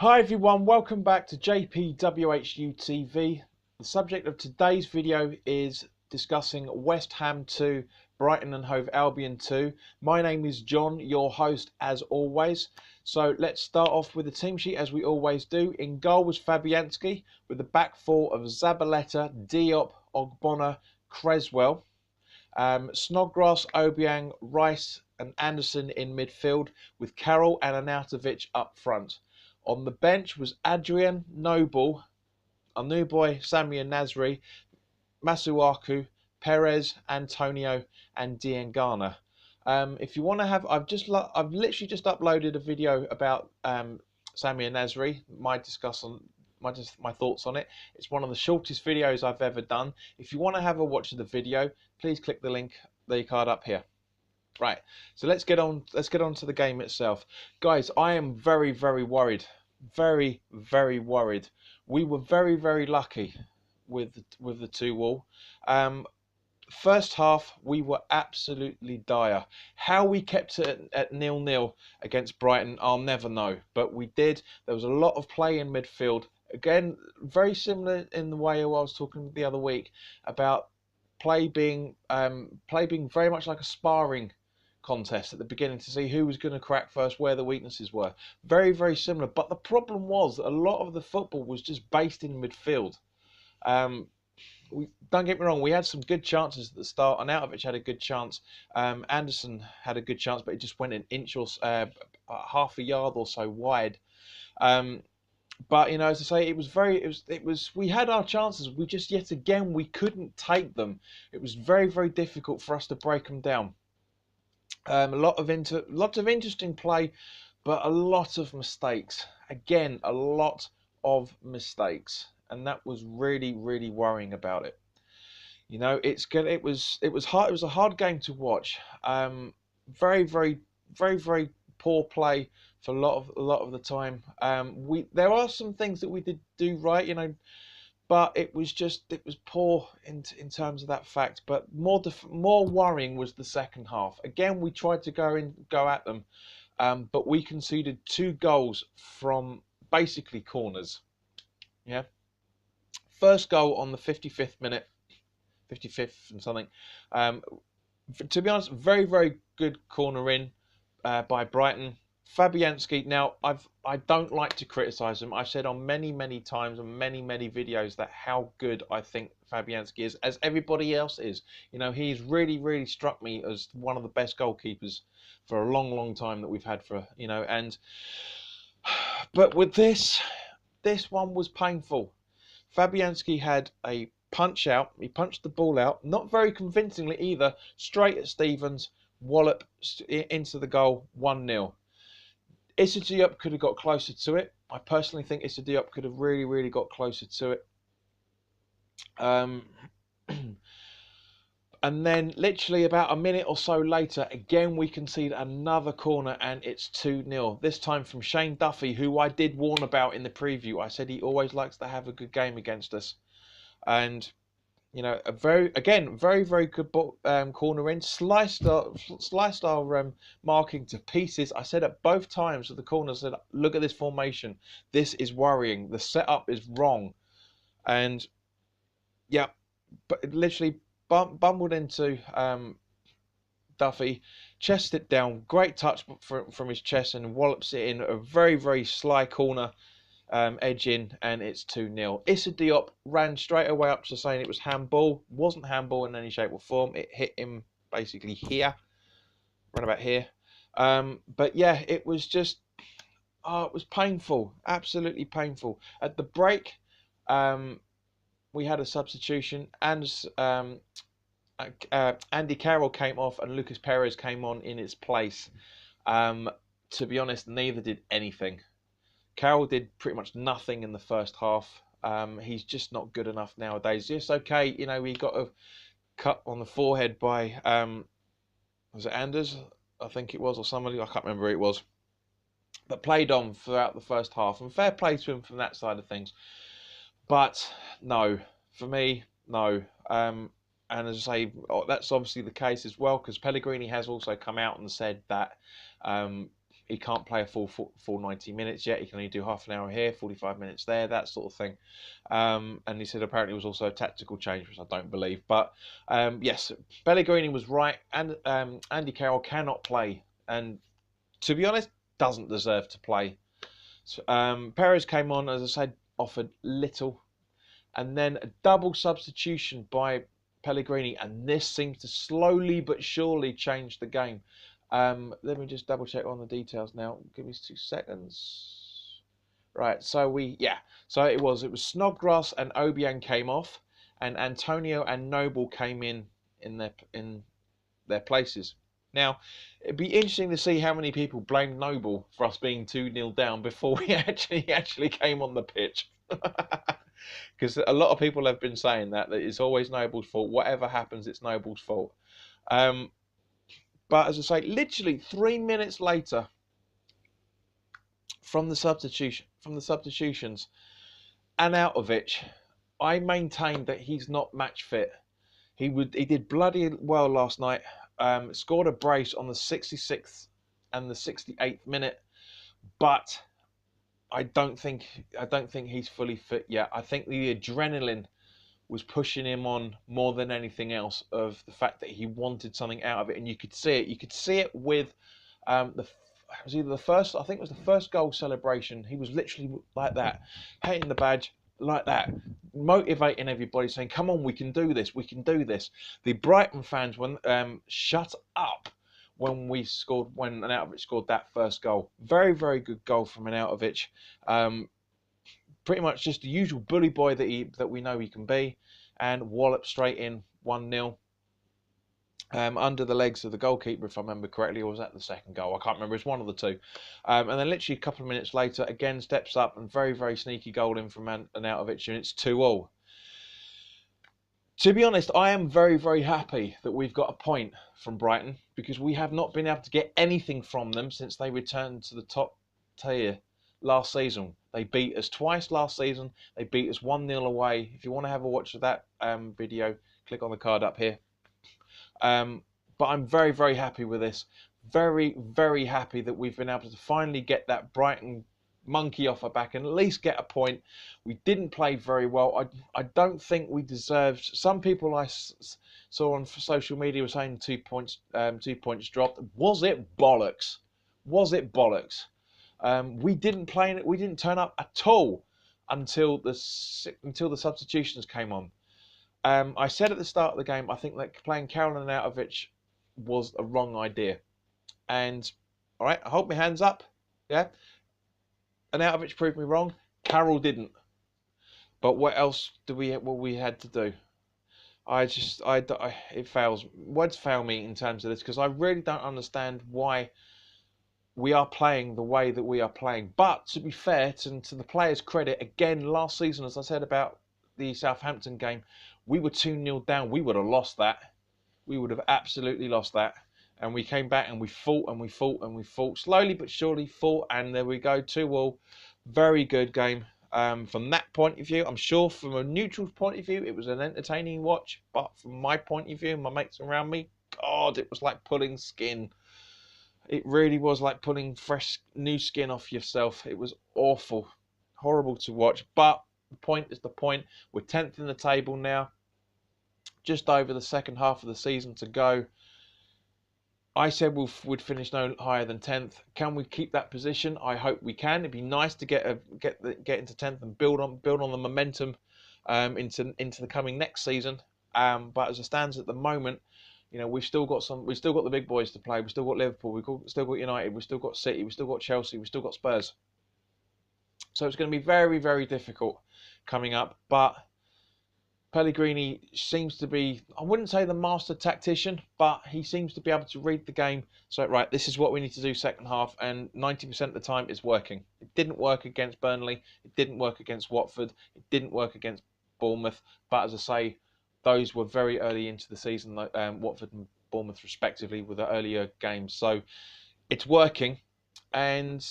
Hi everyone, welcome back to JPWHUTV. The subject of today's video is discussing West Ham 2, Brighton and Hove Albion 2. My name is John, your host as always. So let's start off with the team sheet as we always do. In goal was Fabianski with the back four of Zabaleta, Diop, Ogbonna, Creswell. Snodgrass, Obiang, Rice and Anderson in midfield with Carroll and Arnautovic up front. On the bench was Adrian, Noble, Anuboy, Samir Nasri, Masuaku, Perez, Antonio, and Diangana. If you want to have, I've literally just uploaded a video about Samir Nasri. My thoughts on it. It's one of the shortest videos I've ever done. If you want to have a watch of the video, please click the link, the card up here. Right, so let's get on to the game itself. Guys, I am very worried. Very worried. We were very lucky with the 2-2. First half we were absolutely dire. How we kept it at 0-0 against Brighton, I'll never know, but we did. There was a lot of play in midfield. Again, very similar in the way I was talking the other week about play being very much like a sparring contest at the beginning to see who was going to crack first, where the weaknesses were. Very similar, but the problem was that a lot of the football was just based in midfield. Don't get me wrong, we had some good chances at the start. Arnautovic had a good chance. Anderson had a good chance, but it just went an inch or half a yard or so wide. But you know, as I say, we had our chances. We just yet again we couldn't take them. It was very difficult for us to break them down. Lots of interesting play, but a lot of mistakes. Again, a lot of mistakes, and that was really worrying about it. You know, it was hard. It was a hard game to watch. Very poor play for a lot of the time. There are some things that we did do right, you know, but it was poor in terms of that fact. But more worrying was the second half. Again, we tried to go at them, but we conceded 2 goals from basically corners. Yeah, first goal on the 55th minute, 55th and something. To be honest, very good corner in by Brighton. Fabianski. Now, I don't like to criticise him. I've said on many times on many videos that how good I think Fabianski is, as everybody else is. You know, he's really struck me as one of the best goalkeepers for a long time that we've had for, you know. But with this one was painful. Fabianski had a punch out. He punched the ball out, not very convincingly either, straight at Stevens, wallop into the goal, 1-0. Issa Diop could have got closer to it. I personally think Issa Diop could have really got closer to it. And then literally about a minute or so later, again we concede another corner and it's 2-0. This time from Shane Duffy, who I did warn about in the preview. I said he always likes to have a good game against us. And you know, very good corner in, sliced our marking to pieces. I said at both times of the corner, I said, look at this formation. This is worrying. The setup is wrong. And yeah, but it literally bumbled into Duffy, chested it down, great touch from his chest and wallops it in a very sly corner. Edge in, and it's 2-0. Issa Diop ran straight away up to saying it was handball. Wasn't handball in any shape or form. It hit him basically here, right about here. But yeah, it was just, it was painful, absolutely painful. At the break, we had a substitution, and Andy Carroll came off, and Lucas Perez came on in its place. To be honest, neither did anything. Carroll did pretty much nothing in the first half. He's just not good enough nowadays. Yes, okay, you know, he got a cut on the forehead by, was it Anders? I think it was, or somebody, I can't remember who it was. But played on throughout the first half, and fair play to him from that side of things. But no, for me, no. And as I say, that's obviously the case as well, because Pellegrini has also come out and said that he can't play a full 90 minutes yet. He can only do half an hour here, 45 minutes there, that sort of thing. And he said apparently it was also a tactical change, which I don't believe. But yes, Pellegrini was right, and Andy Carroll cannot play, and to be honest, doesn't deserve to play. So, Perez came on, as I said, offered little, and then a double substitution by Pellegrini, and this seems to slowly but surely change the game. Let me just double check on the details now. Give me 2 seconds. Right, so so it was Snodgrass and Obiang came off, and Antonio and Noble came in their places. Now, it'd be interesting to see how many people blamed Noble for us being 2-0 down before we actually came on the pitch. Because a lot of people have been saying that it's always Noble's fault. Whatever happens, it's Noble's fault. But as I say, literally 3 minutes later from the substitutions, Arnautovic, I maintained that he's not match fit. He did bloody well last night. Scored a brace on the 66th and the 68th minute, but I don't think he's fully fit yet. I think the adrenaline was pushing him on more than anything else, of the fact that he wanted something out of it, and you could see it. You could see it with it was either the first, I think it was the first goal celebration. He was literally like that, hitting the badge like that, motivating everybody, saying, "Come on, we can do this. We can do this." The Brighton fans shut up when Arnautovic scored that first goal. Very, very good goal from Arnautovic. Pretty much just the usual bully boy that we know he can be, and wallop straight in 1-0. Under the legs of the goalkeeper, if I remember correctly, or was that the second goal? I can't remember. It's one of the two. And then literally a couple of minutes later, again steps up and very, very sneaky goal in from Arnautovic, and it's 2-2. To be honest, I am very, very happy that we've got a point from Brighton, because we have not been able to get anything from them since they returned to the top tier last season. They beat us twice last season. They beat us 1-0 away. If you want to have a watch of that video, click on the card up here. But I'm very, very happy with this. Very, very happy that we've been able to finally get that Brighton monkey off our back and at least get a point. We didn't play very well. I don't think we deserved. Some people I saw on social media were saying 2 points dropped. Was it bollocks? Was it bollocks? We didn't play. We didn't turn up at all until the substitutions came on. I said at the start of the game, I think that playing Carroll and Arnautovic was a wrong idea. And all right, I hold my hands up. Yeah, Arnautovic proved me wrong. Carroll didn't. But what else we had to do? It fails. Words fail me in terms of this, because I really don't understand why we are playing the way that we are playing. But to be fair, to the players' credit, again, last season, as I said about the Southampton game, we were 2-0 down. We would have lost that. We would have absolutely lost that. And we came back and we fought and we fought and we fought. Slowly but surely fought, and there we go, 2-2. Very good game. From that point of view, I'm sure from a neutral point of view, it was an entertaining watch. But from my point of view, my mates around me, God, it was like pulling skin. It really was like pulling fresh, new skin off yourself. It was awful. Horrible to watch. But the point is the point. We're 10th in the table now. Just over the second half of the season to go. I said we'd finish no higher than 10th. Can we keep that position? I hope we can. It'd be nice to get into 10th and build on the momentum into the coming next season. But as it stands at the moment, you know, we've still got the big boys to play. We've still got Liverpool. We've still got United. We've still got City. We've still got Chelsea. We've still got Spurs. So it's going to be very, very difficult coming up. But Pellegrini seems to be, I wouldn't say the master tactician, but he seems to be able to read the game. So, right, this is what we need to do second half, and 90% of the time it's working. It didn't work against Burnley. It didn't work against Watford. It didn't work against Bournemouth. But as I say, those were very early into the season, Watford and Bournemouth respectively, with the earlier games. So it's working, and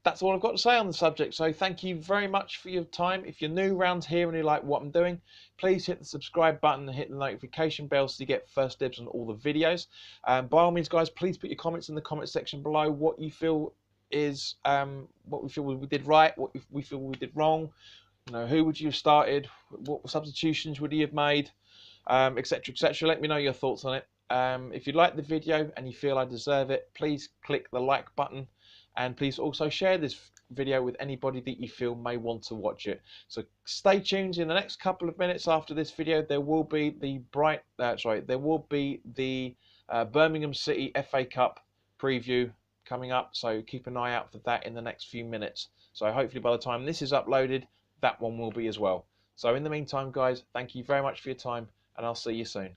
that's all I've got to say on the subject. So thank you very much for your time. If you're new around here and you like what I'm doing, please hit the subscribe button and hit the notification bell so you get first dibs on all the videos. By all means, guys, please put your comments in the comment section below, what you feel is what we feel we did right, what we feel we did wrong. You know, who would you have started? What substitutions would you have made? Etc. etc. Let me know your thoughts on it. If you like the video and you feel I deserve it, please click the like button, and please also share this video with anybody that you feel may want to watch it. So stay tuned. In the next couple of minutes after this video, there will be the Birmingham City FA Cup preview coming up. So keep an eye out for that in the next few minutes. So hopefully by the time this is uploaded, that one will be as well. So in the meantime, guys, thank you very much for your time, and I'll see you soon.